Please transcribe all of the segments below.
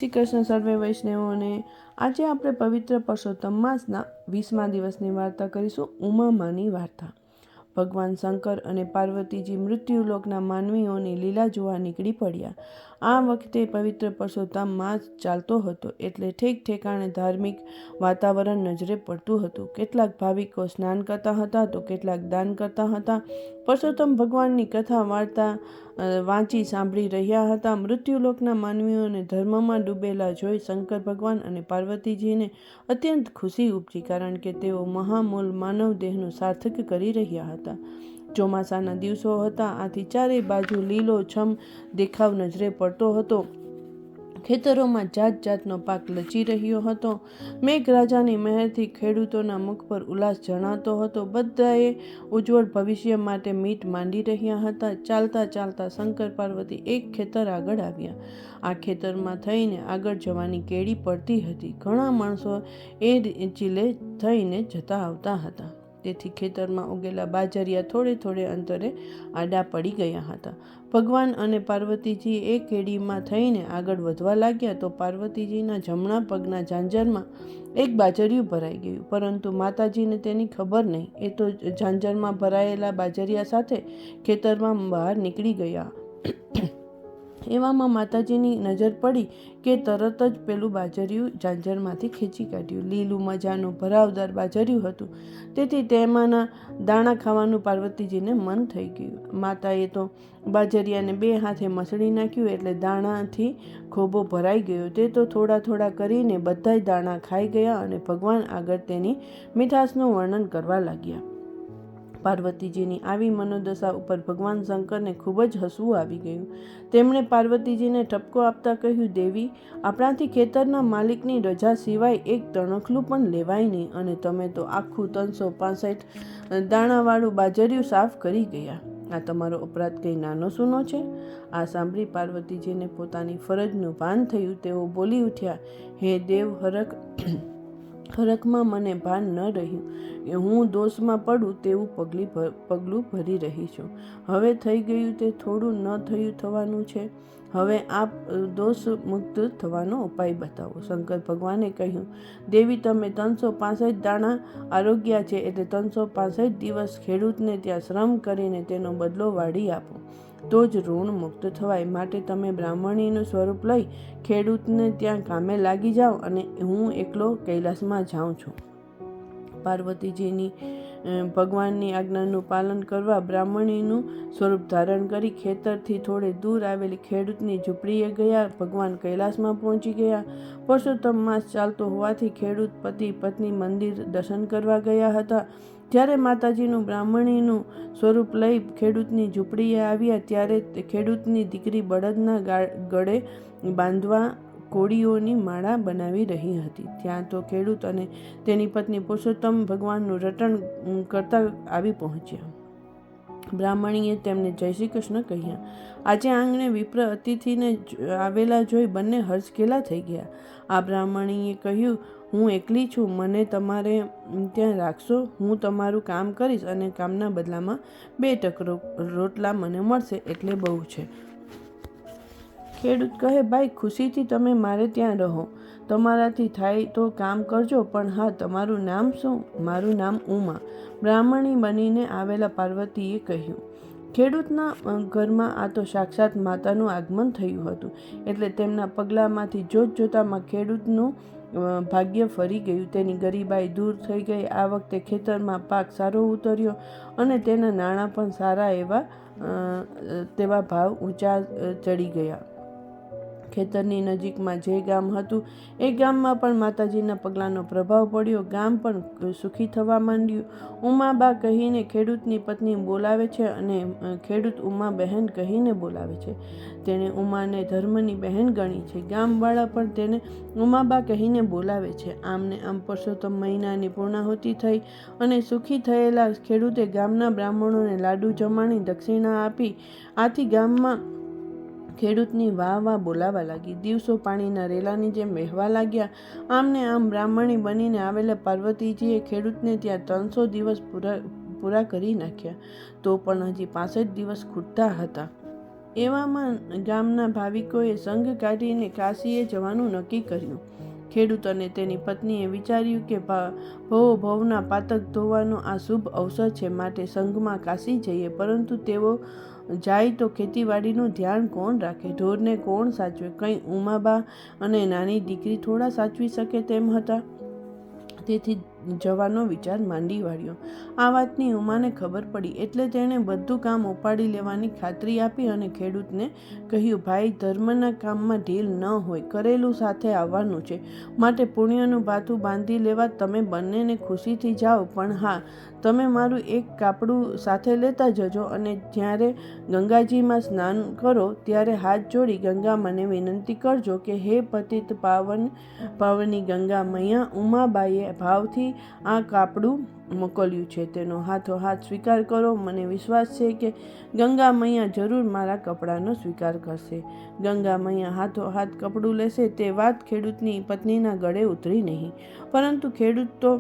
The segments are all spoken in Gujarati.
શ્રી કૃષ્ણ સર્વે વૈષ્ણવોને આજે આપણે પવિત્ર પુરુષોત્તમ માસના 20મા દિવસની વાર્તા કરીશું. ઉમામાની વાર્તા. ભગવાન શંકર અને પાર્વતીજી મૃત્યુલોકના માનવીઓની લીલા જોવા નીકળી પડ્યા. આ વખતે પવિત્ર પુરુષોત્તમ માસ ચાલતો હતો એટલે ઠેક ઠેકાણે ધાર્મિક વાતાવરણ નજરે પડતું હતું. કેટલાક ભાવિકો સ્નાન કરતા હતા તો કેટલાક દાન કરતા હતા. પુરુષોત્તમ ભગવાનની કથા વાર્તા વાંચી સાંભળી રહ્યા હતા. મૃત્યુલોકના માનવીઓને ધર્મમાં ડૂબેલા જોઈ શંકર ભગવાન અને પાર્વતીજીને અત્યંત ખુશી ઉપજી, કારણ કે તેઓ મહામૂલ માનવ દેહનું સાર્થક કરી રહ્યા હતા. ચોમાસાના દિવસો હતા, આથી ચારે બાજુ લીલો છમ દેખાવ નજરે પડતો હતો. ખેતરોમાં જાત જાતનો પાક લચી રહ્યો હતો. મેઘરાજાની મહેરથી ખેડૂતોના મુખ પર ઉલ્લાસ જણાતો હતો. બધાએ ઉજ્જવળ ભવિષ્ય માટે મીટ માંડી રહ્યા હતા. ચાલતા ચાલતા શંકર પાર્વતી એક ખેતર આગળ આવ્યા. આ ખેતરમાં થઈને આગળ જવાની કેડી પડતી હતી. ઘણા માણસો એ ચીલે થઈને જતા આવતા હતા, તેથી ખેતરમાં ઉગેલા બાજરિયા થોડે થોડે અંતરે આડા પડી ગયા હતા. ભગવાન અને પાર્વતીજી એ કેડીમાં થઈને આગળ વધવા લાગ્યા તો પાર્વતીજીના જમણા પગના ઝાંઝરમાં એક બાજરિયું ભરાઈ ગયું, પરંતુ માતાજીને તેની ખબર નહીં. એ તો ઝાંઝરમાં ભરાયેલા બાજરિયા સાથે ખેતરમાં બહાર નીકળી ગયા. એવામાં માતાજીની નજર પડી કે તરત જ પેલું બાજરિયું ઝાંઝરમાંથી ખેંચી કાઢ્યું. લીલું મજાનું ભરાવદાર બાજરિયું હતું, તેથી તેમાંના દાણા ખાવાનું પાર્વતીજીને મન થઈ ગયું. માતાએ તો બાજરિયાને બે હાથે મસળી નાખ્યું એટલે દાણાથી ખોબો ભરાઈ ગયો. તે તો થોડા થોડા કરીને બધાય દાણા ખાઈ ગયા અને ભગવાન આગળ તેની મીઠાશનું વર્ણન કરવા લાગ્યા. પાર્વતીજીની આવી મનોદશા ઉપર ભગવાન શંકરને ખૂબ જ હસવું આવી ગયું. તેમણે પાર્વતીજીને ઠપકો આપતા કહ્યું, દેવી, આપણાથી ખેતરના માલિકની રજા સિવાય એક તણખલું પણ લેવાય નહીં, અને તમે તો આખું 365 દાણાવાળું બાજરિયું સાફ કરી ગયા. આ તમારો અપરાધ કંઈ નાનો સૂનો છે? આ સાંભળી પાર્વતીજીને પોતાની ફરજનું ભાન થયું. તેઓ બોલી ઉઠ્યા, હે દેવ, હરખમાં મને ભાન ન રહ્યું. હું દોષમાં પડું તેવું પગલું ભરી રહી છું. હવે થઈ ગયું તે થોડું ન થયું થવાનું છે. હવે આપ દોષ મુક્ત થવાનો ઉપાય બતાવો. શંકર ભગવાને કહ્યું, દેવી, તમે 365 દાણા આરોગ્યા છે એટલે 365 દિવસ ખેડૂતને ત્યાં શ્રમ કરીને તેનો બદલો વાળી આપો, તો જ ઋણ મુક્ત થવાય. માટે તમે બ્રાહ્મણીનું સ્વરૂપ લઈ ખેડૂતને ત્યાં કામે લાગી જાઓ અને હું એકલો કૈલાસમાં જાઉં છું. પાર્વતીજીની ભગવાનની આજ્ઞાનું પાલન કરવા બ્રાહ્મણીનું સ્વરૂપ ધારણ કરી ખેતરથી થોડે દૂર આવેલી ખેડૂતની ઝૂંપડીએ ગયા. ભગવાન કૈલાસમાં પહોંચી ગયા. પુરુષોત્તમ માસ ચાલતો હોવાથી ખેડૂત પતિ પત્ની મંદિર દર્શન કરવા ગયા હતા. જ્યારે માતાજીનું બ્રાહ્મણીનું સ્વરૂપ લઈ ખેડૂતની ઝૂંપડીએ આવ્યા ત્યારે ખેડૂતની દીકરી બળદના ગળે બાંધવા કોળીઓની માળા બનાવી રહી હતી. ત્યાં તો ખેડૂત અને તેની પત્ની પુરુષોત્તમ ભગવાનનું રટણ કરતા આવી પહોંચ્યા. બ્રાહ્મણીએ તેમને જય શ્રી કૃષ્ણ કહ્યા. આજે આંગણે વિપ્ર અતિથિને આવેલા જોઈ બંને હર્ષઘેલા થઈ ગયા. આ બ્રાહ્મણીએ કહ્યું, હું એકલી છું, મને તમારે ત્યાં રાખશો. હું તમારું કામ કરીશ અને કામના બદલામાં 2 ટક રોટલા મને મળશે એટલે બહુ છે. ખેડૂત કહે, ભાઈ, ખુશીથી તમે મારે ત્યાં રહો. તમારાથી થાય તો કામ કરજો, પણ હા, તમારું નામ શું? મારું નામ ઉમા, બ્રાહ્મણી બનીને આવેલા પાર્વતીએ કહ્યું. ખેડૂતના ઘરમાં આ તો સાક્ષાત માતાનું આગમન થયું હતું, એટલે તેમના પગલામાંથી જોતજોતામાં ખેડૂતનું ભાગ્ય ફરી ગયું. તેની ગરીબાઈ દૂર થઈ ગઈ. આ વખતે ખેતરમાં પાક સારો ઉતર્યો અને તેના નાણાં પણ સારા તેવા ભાવ ઊંચા ચડી ગયા. ખેતરની નજીકમાં જે ગામ હતું એ ગામમાં પણ માતાજીના પગલાંનો પ્રભાવ પડ્યો. ગામ પણ સુખી થવા માંડ્યું. ઉમાબા કહીને ખેડૂતની પત્ની બોલાવે છે અને ખેડૂત ઉમા બહેન કહીને બોલાવે છે. તેણે ઉમાને ધર્મની બહેન ગણી છે. ગામવાળા પણ તેને ઉમાબા કહીને બોલાવે છે. આમને આમ પુરુષોત્તમ મહિનાની પૂર્ણાહુતિ થઈ અને સુખી થયેલા ખેડૂતે ગામના બ્રાહ્મણોને લાડુ જમાડી દક્ષિણા આપી. આથી ગામમાં ખેડૂતની વાહ બોલાવા લાગી. દિવસો પાણીના રેલાની જેમ વહેવા લાગ્યા. આમને આમ બ્રાહ્મણી બનીને આવેલા પાર્વતીજીએ ખેડૂતને ત્યાં 300 દિવસ પૂરા કરી નાખ્યા. તો પણ હજી 65 દિવસ ખૂટતા હતા. એવામાં ગામના ભાવિકોએ સંઘ કાઢીને કાશીએ જવાનું નક્કી કર્યું. ખેડૂત અને તેની પત્નીએ વિચાર્યું કે ભવના પાતક ધોવાનો આ શુભ અવસર છે, માટે સંઘમાં કાશી જઈએ. પરંતુ તેઓ જાય તો ખેતીવાડીનું ધ્યાન કોણ રાખે? ઢોરને કોણ સાચવે? કંઈ ઉમાબા અને નાની દીકરી થોડા સાચવી શકે તેમ હતા? તેથી જવાનો વિચાર માંડી વાળ્યો. આ વાતની ઉમાને ખબર પડી એટલે તેણે બધું કામ ઉપાડી લેવાની ખાતરી આપી અને ખેડૂતને કહ્યું, ભાઈ, ધર્મના કામમાં ઢીલ ન હોય, કરેલું સાથે આવવાનું છે, માટે પુણ્યનું ભાથું બાંધી લેવા તમે બંનેને ખુશીથી જાઓ. પણ હા, તમે મારું એક કાપડું સાથે લેતા જજો અને જ્યારે ગંગાજીમાં સ્નાન કરો ત્યારે હાથ જોડી ગંગામાને વિનંતી કરજો કે હે પતિત પાવની ગંગા મૈયા, ઉમાબાઈએ ભાવથી આ કાપડું મોકલ્યું છે, તેનો હાથોહાથ સ્વીકાર કરો. મને વિશ્વાસ છે કે ગંગા મૈયા જરૂર મારા કપડાનો સ્વીકાર કરશે. ગંગા મૈયા હાથોહાથ કપડું લેશે તે વાત ખેડૂતની પત્નીના ગળે ઉતરી નહીં. પરંતુ ખેડૂત તો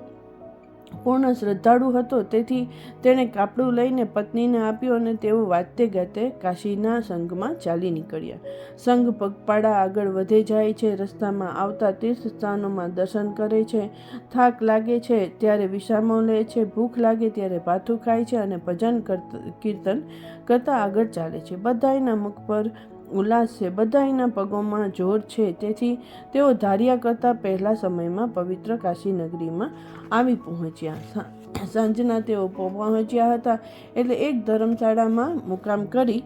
પૂર્ણ શ્રદ્ધાળુ હતો, તેથી તેણે કાપડું લઈને પત્નીને આપ્યું અને તેઓ વાતે ગાતે કાશીના સંઘમાં ચાલી નીકળ્યા. સંઘ પગપાળા આગળ વધે જાય છે. રસ્તામાં આવતા તીર્થસ્થાનોમાં દર્શન કરે છે. થાક લાગે છે ત્યારે વિશ્રામો લે છે. ભૂખ લાગે ત્યારે ભાથું ખાય છે અને ભજન કીર્તન કરતા આગળ ચાલે છે. બધાયના મુખ પર ઉલ્લાસ છે, બધાયના પગોમાં જોર છે. તેથી તેઓ ધાર્યા કરતાં પહેલા સમયમાં પવિત્ર કાશી નગરીમાં આવી પહોંચ્યા. સાંજના તેઓ પહોંચ્યા હતા એટલે એક ધર્મશાળામાં મુકામ કરી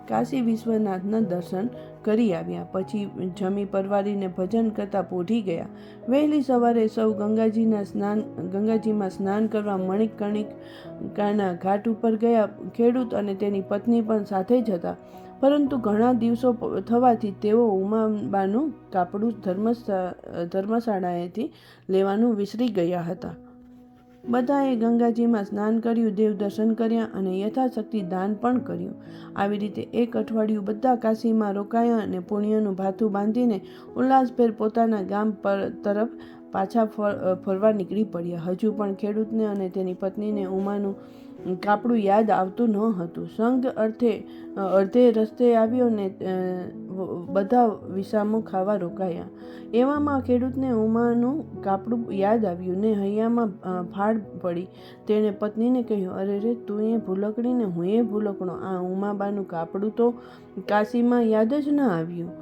કાશી વિશ્વનાથના દર્શન કરી આવ્યા. પછી જમી પરવારીને ભજન કરતા પોઢી ગયા. વહેલી સવારે સૌ ગંગાજીમાં સ્નાન કરવા મણિકર્ણિકાના ઘાટ ઉપર ગયા. ખેડૂત અને તેની પત્ની પણ સાથે જ હતા. પરંતુ ઘણા દિવસો થવાથી તેઓ ઉમાબાનું કાપડું ધર્મશાળાએથી લેવાનું વિસરી ગયા હતા. બધાએ ગંગાજીમાં સ્નાન કર્યું, દેવ દર્શન કર્યા અને યથાશક્તિ દાન પણ કર્યું. આવી રીતે એક અઠવાડિયું બધા કાશીમાં રોકાયા અને પુણ્યનું ભાથું બાંધીને ઉલ્લાસભેર પોતાના ગામ તરફ પાછા ફરવા નીકળી પડ્યા. હજુ પણ ખેડૂતને અને તેની પત્નીને ઉમાનું કાપડું યાદ આવતું ન હતું. સંઘ અડધે રસ્તે આવ્યો ને બધા વિસામો ખાવા રોકાયા. એવામાં ખેડૂતને ઉમાનું કાપડું યાદ આવ્યું ને હૈયામાં ફાડ પડી. તેણે પત્નીને કહ્યું, અરે રે, તું એ ભૂલકડી ને હું એ ભૂલકણો, આ ઉમાબાનું કાપડું તો કાશીમાં યાદ જ ન આવ્યું.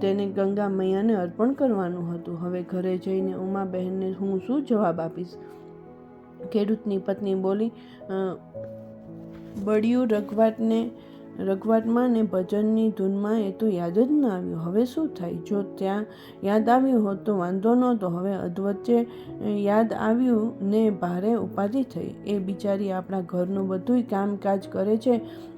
તેને ગંગા મૈયાને અર્પણ કરવાનું હતું. હવે ઘરે જઈને ઉમા બહેનને હું શું જવાબ આપીશ? ખેડૂતની પત્ની બોલી, બળ્યું રઘવાટમાં ને ભજનની ધૂનમાં એ તો યાદ જ ન આવ્યું. હવે શું થાય? જો ત્યાં યાદ આવ્યું હોત તો વાંધો નહોતો. હવે અધવચ્ચે યાદ આવ્યું ને ભારે ઉપાધિ થઈ. એ બિચારી આપણા ઘરનું બધુંય કામકાજ કરે છે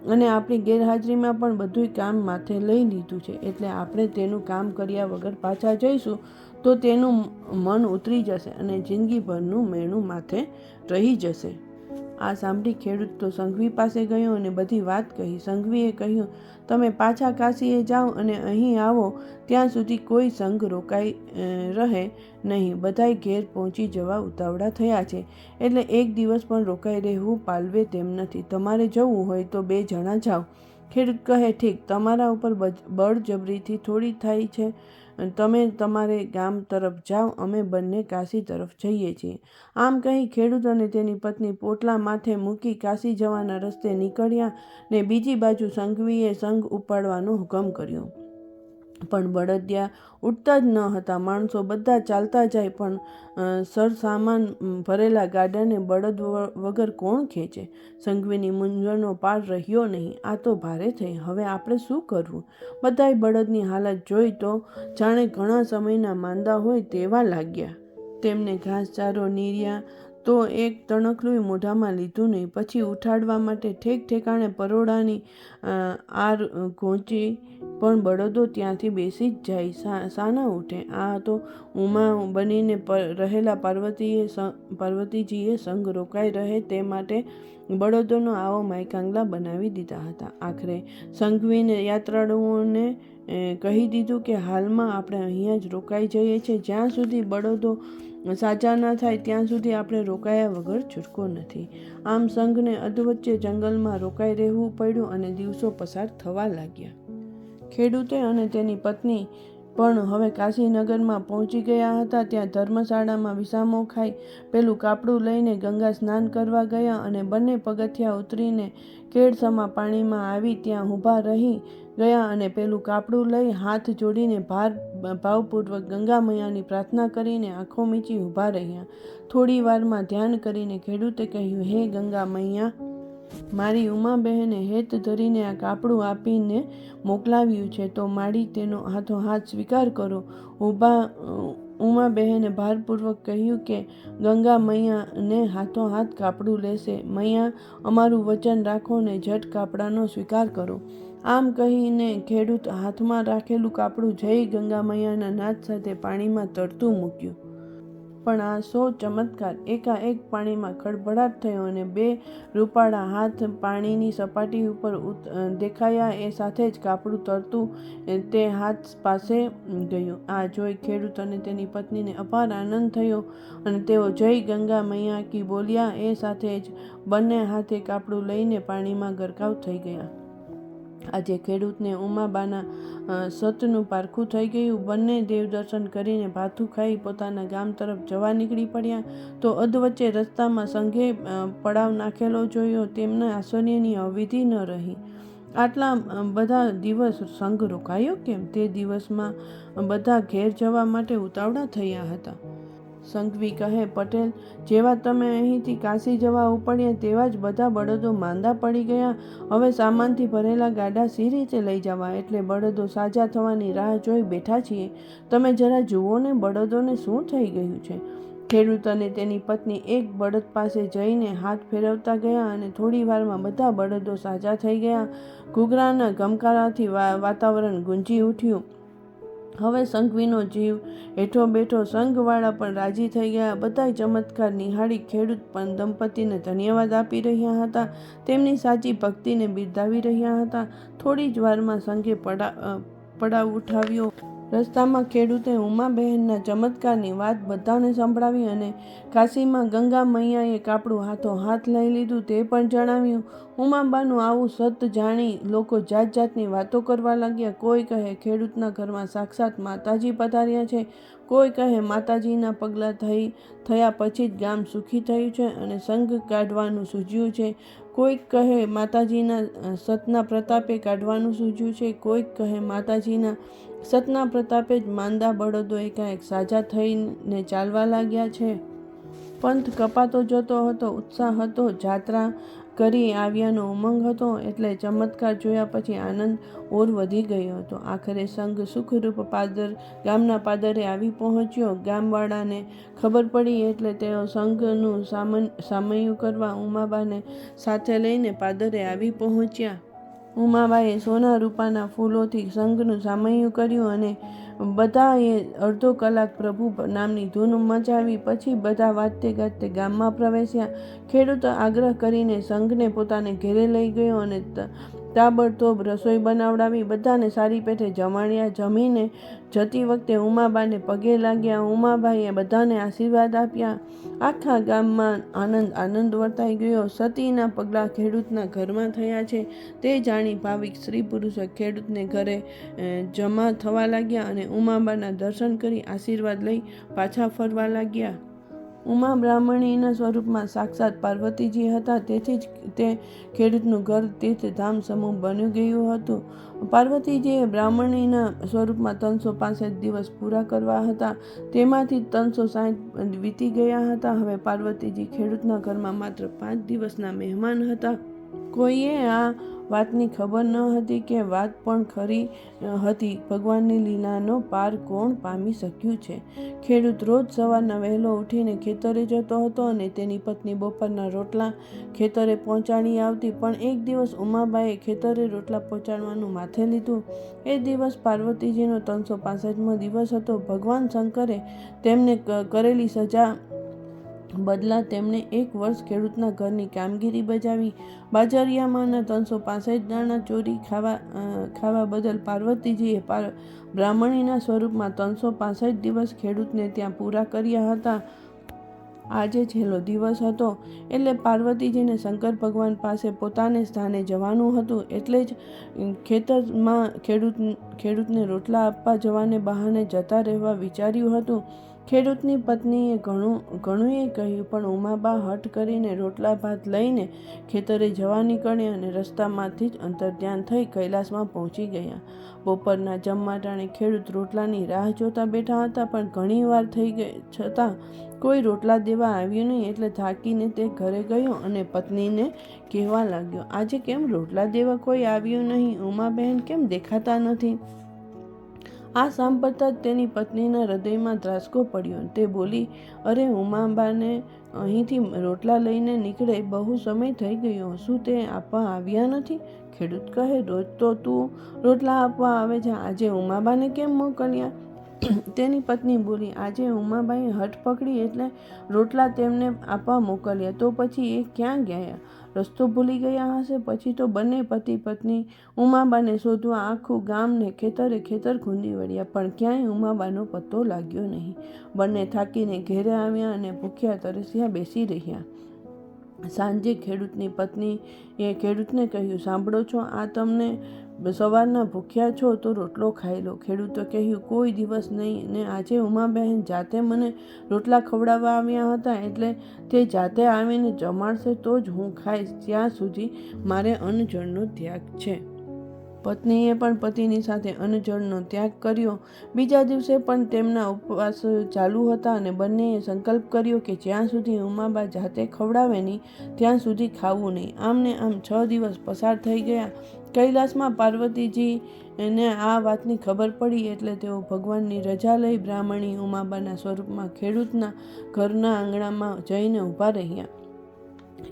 અને આપણી ગેરહાજરીમાં પણ બધુંય કામ માથે લઈ લીધું છે. એટલે આપણે તેનું કામ કર્યા વગર પાછા જઈશું તો તેનું મન ઉતરી જશે અને જિંદગીભરનું મેણું માથે રહી જશે. આ સાંભળી ખેડૂત તો સંઘવી પાસે ગયો અને બધી વાત કહી. સંઘવીએ કહ્યું, તમે પાછા કાશીએ જાઓ અને અહીં આવો ત્યાં સુધી કોઈ સંઘ રોકાઈ રહે નહીં. બધાય ઘેર પહોંચી જવા ઉતાવળા થયા છે, એટલે એક દિવસ પણ રોકાઈ રહેવું પાલવે તેમ નથી. તમારે જવું હોય તો 2 જણા જાઓ. ખેડૂત કહે, ઠીક, તમારા ઉપર બળજબરીથી થોડી થાય છે. તમે તમારે ગામ તરફ જાઓ, અમે બંને કાશી તરફ જઈએ છીએ. આમ કહી ખેડૂત અને તેની પત્ની પોટલા માથે મૂકી કાશી જવાના રસ્તે નીકળ્યા ને બીજી બાજુ સંઘવીએ સંઘ ઉપાડવાનો હુકમ કર્યો. પણ બળદિયા ઉઠતા જ ન હતા. માણસો બધા ચાલતા જાય, પણ સરસામાન ભરેલા ગાડાને બળદ વગર કોણ ખેંચે? સંઘવીની મૂંઝવણનો પાર રહ્યો નહીં. આ તો ભારે થઈ. હવે આપણે શું કરવું? બધાય બળદની હાલત જોઈ તો જાણે ઘણા સમયના માંદા હોય તેવા લાગ્યા. તેમને ઘાસચારો નીર્યા તો એક તણખલું મોઢામાં લીધું નહીં. પછી ઉઠાડવા માટે ઠેક ઠેકાણે પરોડાની આર ઘોંચી, પણ બળદો ત્યાંથી બેસી જ જાય, સાના ઉઠે? આ તો ઉમા બનીને રહેલા પાર્વતીજીએ સંઘ રોકાઈ રહે તે માટે બળદોનો આવો માયકાંગલા બનાવી દીધા હતા. આખરે સંઘવીને યાત્રાળુઓને કહી દીધું કે હાલમાં આપણે અહીંયા જ રોકાઈ જઈએ છીએ. જ્યાં સુધી બળદો સાજા ન થાય ત્યાં સુધી આપણે રોકાયા વગર છૂટકો નથી. આમ સંઘને અધવચ્ચે જંગલમાં રોકાઈ રહેવું પડ્યું અને દિવસો પસાર થવા લાગ્યા. ખેડૂતે અને તેની પત્ની પણ હવે કાશીનગરમાં પહોંચી ગયા હતા. ત્યાં ધર્મશાળામાં વિસામો ખાઈ પેલું કાપડું લઈને ગંગા સ્નાન કરવા ગયા અને બંને પગથિયાં ઉતરીને કેળસમા પાણીમાં આવી ત્યાં ઊભા રહી ગયા અને પેલું કાપડું લઈ હાથ જોડીને ભાવપૂર્વક ગંગા મૈયાની પ્રાર્થના કરીને આંખો મીચી ઊભા રહ્યા. થોડી વારમાં ધ્યાન કરીને ખેડૂતે કહ્યું, હે ગંગા મૈયા, મારી ઉમાબહેને હેત ધરીને આ કાપડું આપીને મોકલાવ્યું છે તો મારી તેનો હાથોહાથ સ્વીકાર કરો. ઉમાબહેને ભારપૂર્વક કહ્યું કે ગંગા મૈયાને હાથોહાથ કાપડું લેશે. મૈયા, અમારું વચન રાખો ને ઝટ કાપડાનો સ્વીકાર કરો. આમ કહીને ખેડૂત હાથમાં રાખેલું કાપડું જઈ ગંગા મૈયાના નાદ સાથે પાણીમાં તરતું મૂક્યું. પણ આ સો ચમત્કાર! એકાએક પાણીમાં ખળભળાટ થયો અને બે રૂપાળા હાથ પાણીની સપાટી ઉપર દેખાયા. એ સાથે જ કાપડું તરતું તે હાથ પાસે ગયું. આ જોઈ ખેડૂત અને તેની પત્નીને અપાર આનંદ થયો અને તેઓ જય ગંગા મૈયા કી બોલ્યા. એ સાથે જ બંને હાથે કાપડું લઈને પાણીમાં ગરકાવ થઈ ગયા. આજે ખેડૂતને ઉમાબાના સતનું પારખું થઈ ગયું. બંને દેવદર્શન કરીને ભાથું ખાઈ પોતાના ગામ તરફ જવા નીકળી પડ્યા તો અધવચ્ચે રસ્તામાં સંઘે પડાવ નાખેલો જોયો. તેમના આશ્ચર્યની અવધિ ન રહી. આટલા બધા દિવસ સંઘ રોકાયો કેમ? તે દિવસમાં બધા ઘેર જવા માટે ઉતાવળા થયા હતા. સંઘવી કહે, પટેલ, જેવા તમે અહીંથી કાશી જવા ઉપડ્યા તેવા જ બધા બળદો માંદા પડી ગયા. હવે સામાનથી ભરેલા ગાડા સી રીતે લઈ જવા? એટલે બળદો સાજા થવાની રાહ જોઈ બેઠા છીએ. તમે જરા જુઓ ને બળદોને શું થઈ ગયું છે? ખેડૂત અને તેની પત્ની એક બળદ પાસે જઈને હાથ ફેરવતા ગયા અને થોડી વારમાં બધા બળદો સાજા થઈ ગયા. ઘૂઘરાના ગમકારાથી વાતાવરણ ગુંજી ઉઠ્યું. હવે સંઘવીનો જીવ હેઠો બેઠો. સંઘવાળા પણ રાજી થઈ ગયા. બધાય ચમત્કાર નિહાળી ખેડૂત પણ દંપતીને ધન્યવાદ આપી રહ્યા હતા. તેમની સાચી ભક્તિને બિરદાવી રહ્યા હતા. થોડી જ વારમાં સંઘે પડાવ ઉઠાવ્યો. રસ્તામાં ખેડૂતે ઉમાબહેનના ચમત્કારની વાત બધાને સંભળાવી અને કાશીમાં ગંગા મૈયાએ કાપડું હાથોહાથ લઈ લીધું તે પણ જણાવ્યું. ઉમાબાનું આવું સત જાણી લોકો જાત જાતની વાતો કરવા લાગ્યા. કોઈ કહે ખેડૂતના ઘરમાં સાક્ષાત માતાજી પધાર્યા છે, કોઈ કહે માતાજીના પગલાં થયા પછી જ ગામ સુખી થયું છે અને સંઘ કાઢવાનું સૂઝ્યું છે, કોઈક કહે માતાજીના સતના પ્રતાપે કાઢવાનું સૂઝ્યું છે, કોઈક કહે માતાજીના સતના પ્રતાપે જ માંદા બળદો એકાએક સાજા થઈને ચાલવા લાગ્યા છે. પંથ કપાતો જતો હતો, ઉત્સાહ હતો, જાત્રા કરી આવ્યાનો ઉમંગ હતો. એટલે ચમત્કાર જોયા પછી આનંદ ઓર વધી ગયો હતો. આખરે સંઘ સુખરૂપ ગામના પાદરે આવી પહોંચ્યો. ગામવાળાને ખબર પડી એટલે તેઓ સંઘનું સામૈયું કરવા ઉમાબાને સાથે લઈને પાદરે આવી પહોંચ્યા. ઉમાબાએ સોના રૂપાના ફૂલોથી સંઘનું સામૈયું કર્યું અને બધાએ અડધો કલાક પ્રભુ નામની ધૂન મચાવી. પછી બધા વાજતે ગાજતે ગામમાં પ્રવેશ્યા. ખેડૂત આગ્રહ કરીને સંઘને પોતાને ઘેરે લઈ ગયો અને તાબડતોબ રસોઈ બનાવડાવી બધાને સારી પેઠે જમાડ્યા. જમીને જતી વખતે ઉમાબાને પગે લાગ્યા. ઉમાબાઈએ બધાને આશીર્વાદ આપ્યા. આખા ગામમાં આનંદ વર્તાઈ ગયો. સતીના પગલાં ખેડૂતના ઘરમાં થયા છે તે જાણી ભાવિક સ્ત્રી પુરુષો ખેડૂતને ઘરે જમા થવા લાગ્યા અને ઉમાબાના દર્શન કરી આશીર્વાદ લઈ પાછા ફરવા લાગ્યા. ઉમા બ્રાહ્મણીના સ્વરૂપમાં સાક્ષાત પાર્વતીજી હતા. તેથી જ તે ખેડૂતનું ઘર તીર્થધામ સમૂહ બની ગયું હતું. પાર્વતીજીએ બ્રાહ્મણીના સ્વરૂપમાં 365 દિવસ પૂરા કરવા હતા. તેમાંથી 360 વીતી ગયા હતા. હવે પાર્વતીજી ખેડૂતના ઘરમાં માત્ર 5 દિવસના મહેમાન હતા. કોઈએ આ વાતની ખબર ન હતી કે વાત પણ ખરી હતી. ભગવાનની લીલાનો પાર કોણ પામી શક્યું છે? ખેડૂત રોજ સવારના વહેલો ઉઠીને ખેતરે જતો હતો અને તેની પત્ની બપોરના રોટલા ખેતરે પહોંચાડી આવતી. પણ એક દિવસ ઉમાબાએ ખેતરે રોટલા પહોંચાડવાનું માથે લીધું. એ દિવસ પાર્વતીજીનો 365મો દિવસ હતો. ભગવાન શંકરે તેમને કરેલી સજા બદલા તેમણે 1 વર્ષ ખેડૂતના ઘરની કામગીરી બજાવી. બાજરિયામાંના 365 દાણા ચોરી ખાવા બદલ પાર્વતીજીએ બ્રાહ્મણીના સ્વરૂપમાં 365 દિવસ ખેડૂતને ત્યાં પૂરા કર્યા હતા. આજે છેલ્લો દિવસ હતો એટલે પાર્વતીજીને શંકર ભગવાન પાસે પોતાને સ્થાને જવાનું હતું. એટલે જ ખેડૂતને રોટલા આપવા જવાને બહાને જતા રહેવા વિચાર્યું હતું. ખેડૂતની પત્નીએ ઘણુંએ કહ્યું, પણ ઉમાબા હઠ કરીને રોટલા ભાત લઈને ખેતરે જવા નીકળ્યા અને રસ્તામાંથી જ અંતર્ધ્યાન થઈ કૈલાસમાં પહોંચી ગયા. બપોરના જમવા ટાણે ખેડૂત રોટલાની રાહ જોતા બેઠા હતા, પણ ઘણી વાર થઈ ગઈ છતાં કોઈ રોટલા દેવા આવ્યું નહીં. એટલે થાકીને તે ઘરે ગયો અને પત્નીને કહેવા લાગ્યો, આજે કેમ રોટલા દેવા કોઈ આવ્યું નહીં? ઉમાબહેન કેમ દેખાતા નથી? આ સાંભળતા જ તેની પત્નીના હૃદયમાં ધ્રાસકો પડ્યો. તે બોલી, અરે ઉમાબાને અહીંથી રોટલા લઈને નીકળે બહુ સમય થઈ ગયો, શું તે આપવા આવ્યા નથી? ખેડૂત કહે, રોજ તો તું રોટલા આપવા આવે છે, આજે ઉમાબાને કેમ મોકલ્યા? તેની પત્ની બોલી, આજે ઉમાબાએ હઠ પકડી એટલે રોટલા તેમને આપવા મોકલ્યા, તો પછી એ ક્યાં ગયા? રસ્તો ભૂલી ગયા હશે. પછી તો બંને પતિ પત્ની ઉમાબાને શોધવા આખું ગામ ને ખેતર ખૂંદી વળ્યા, પણ ક્યાંય ઉમાબાનો પત્તો લાગ્યો નહીં. બંને થાકીને ઘેરે આવ્યા અને ભૂખ્યા તરસ્યા બેસી રહ્યા. સાંજે ખેડૂતની પત્નીએ ખેડૂતને કહ્યું, સાંભળો છો, આ તમને સવારના ભૂખ્યા છો તો રોટલો ખાઈ લો. ખેડૂતે કહ્યું, કોઈ દિવસ નહીં, ને આજે ઉમાબહેન જાતે મને રોટલા ખવડાવવા આવ્યા હતા, એટલે તે જાતે આવીને જમાડશે તો જ હું ખાઈશ, ત્યાં સુધી મારે અન્નજળનો ત્યાગ છે. પત્નીએ પણ પતિની સાથે અન્નજળનો ત્યાગ કર્યો. બીજા દિવસે પણ તેમના ઉપવાસ ચાલુ હતા અને બંનેએ સંકલ્પ કર્યો કે જ્યાં સુધી ઉમાબા જાતે ખવડાવે નહીં ત્યાં સુધી ખાવું નહીં. આમ ને આમ 6 દિવસ પસાર થઈ ગયા. કૈલાસમાં પાર્વતીજીને આ વાતની ખબર પડી એટલે તેઓ ભગવાનની રજા લઈ બ્રાહ્મણી ઉમાબાના સ્વરૂપમાં ખેડૂતના ઘરના આંગણામાં જઈને ઊભા રહ્યા.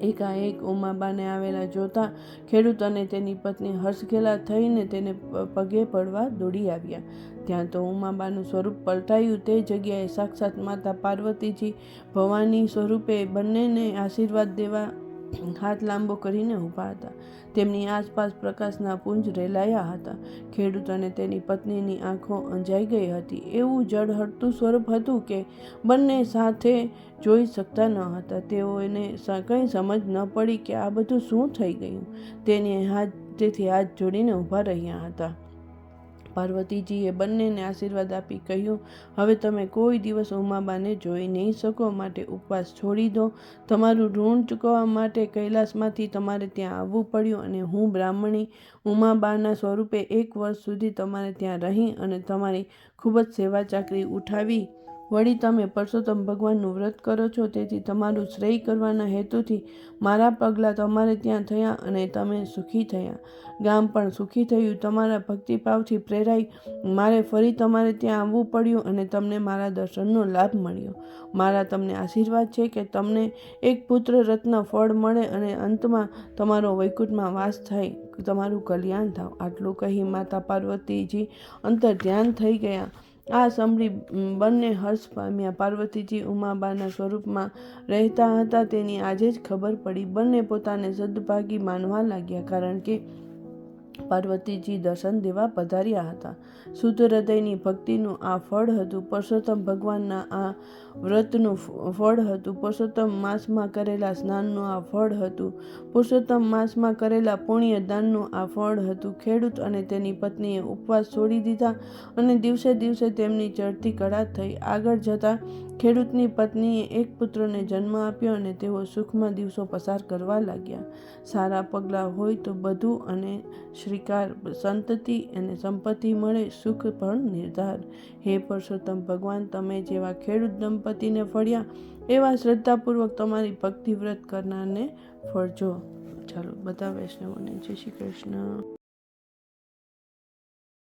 એકાએક ઉમાબાને આવેલા જોતા ખેડૂત અને તેની પત્ની હર્ષઘેલા થઈને તેને પગે પડવા દોડી આવ્યા. ત્યાં તો ઉમાબાનું સ્વરૂપ પલટાયું. તે જગ્યાએ સાક્ષાત માતા પાર્વતીજી ભવાની સ્વરૂપે બંનેને આશીર્વાદ દેવા હાથ લાંબો કરીને ઊભા હતા. તેમની આસપાસ પ્રકાશના પુંજ રેલાયા હતા. ખેડૂત અને તેની પત્નીની આંખો અંજાઈ ગઈ હતી. એવું જળહળતું સ્વરૂપ હતું કે બંને સાથે જોઈ શકતા ન હતા. તેઓને કંઈ સમજ ન પડી કે આ બધું શું થઈ ગયું. તેથી હાથ જોડીને ઊભા રહ્યા હતા. પાર્વતીજીએ બંનેને આશીર્વાદ આપી કહ્યું, હવે તમે કોઈ દિવસ ઉમાબાને જોઈ નહીં શકો, માટે ઉપવાસ છોડી દો. તમારું ઋણ ચૂકવવા માટે કૈલાસમાંથી તમારે ત્યાં આવવું પડ્યું અને હું બ્રાહ્મણી ઉમાબાના સ્વરૂપે 1 વર્ષ સુધી તમારે ત્યાં રહી અને તમારી ખૂબ જ સેવા ચાકરી ઉઠાવી. વળી તમે પરસોત્તમ ભગવાનનું વ્રત કરો છો, તેથી તમારું શ્રેય કરવાના હેતુથી મારા પગલાં તમારે ત્યાં થયા અને તમે સુખી થયા. ગામ પણ સુખી થયું. તમારા ભક્તિભાવથી પ્રેરાઈ મારે ફરી તમારે ત્યાં આવવું પડ્યું અને તમને મારા દર્શનનો લાભ મળ્યો. મારા તમને આશીર્વાદ છે કે તમને એક પુત્ર રત્ન ફળ મળે અને અંતમાં તમારો વૈકુંઠમાં વાસ થાય, તમારું કલ્યાણ થાવ. આટલું કહી માતા પાર્વતીજી અંતર્ધ્યાન થઈ ગયા. આ સાંભળી બંને હર્ષ પામ્યા. પાર્વતીજી ઉમાબાના સ્વરૂપમાં રહેતા હતા તેની આજે જ ખબર પડી. બંને પોતાને સદભાગી માનવા લાગ્યા, કારણ કે પાર્વતીજી દર્શન દેવા પધાર્યા હતા. શુદ્ધ હૃદયની ભક્તિનું આ ફળ હતું. પુરુષોત્તમ ભગવાનના આ વ્રતનું ફળ હતું. પુરુષોત્તમ માસમાં કરેલા સ્નાનનું આ ફળ હતું. પુરુષોત્તમ માસમાં કરેલા પુણ્ય દાનનું આ ફળ હતું. ખેડૂત અને તેની પત્નીએ ઉપવાસ છોડી દીધા અને દિવસે દિવસે તેમની ચડતી કળા થઈ. આગળ જતાં ખેડૂતની પત્નીએ એક પુત્રને જન્મ આપ્યો અને તેઓ સુખમાં દિવસો પસાર કરવા લાગ્યા. સારા પગલાં હોય તો બધું અને શ્રીકાર, સંતતિ અને સંપત્તિ મળે, સુખ પણ નિર્ધાર. હે પુરુષોત્તમ ભગવાન, તમે જેવા ખેડૂત દંપતીને ફળ્યા એવા શ્રદ્ધાપૂર્વક તમારી ભક્તિ વ્રત કરનારને ફળજો. ચાલો બધા વૈષ્ણવોને જય શ્રી કૃષ્ણ.